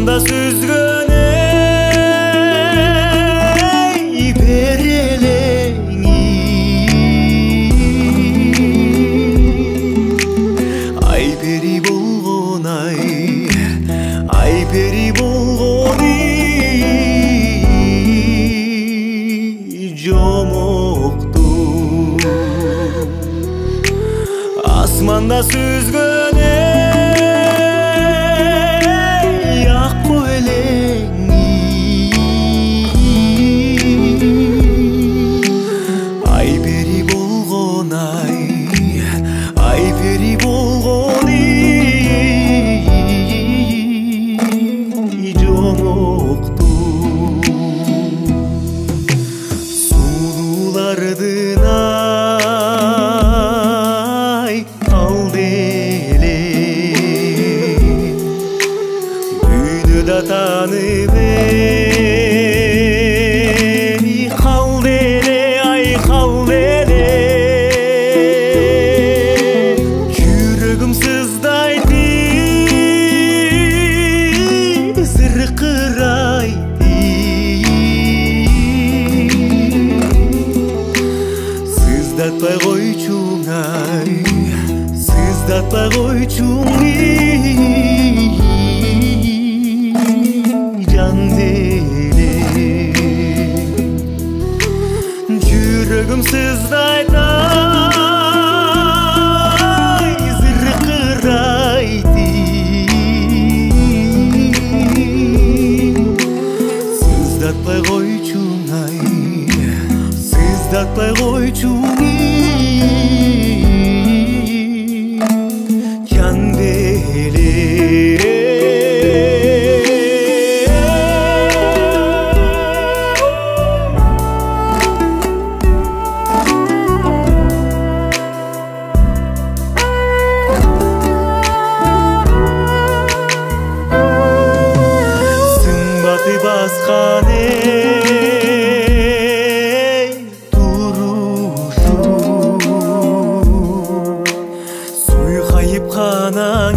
асманда сүзгөн ей берелеңи ай пери болгон ай пери болгон жомокту асманда сүзгөн ей акку элеңи ай пери болгон ай пери болгон жомокту сулуулардын да таанып эми калды эле ай калды эле жүрөгүм сыздайт зыркырайт сыздатпай койчуң сыздатпай койчуң жүрөгүм сыздайт зыркырайт сыздатпай койчуң сыздатпай койчуң жан беле баскан эй турушум суйкайып канаң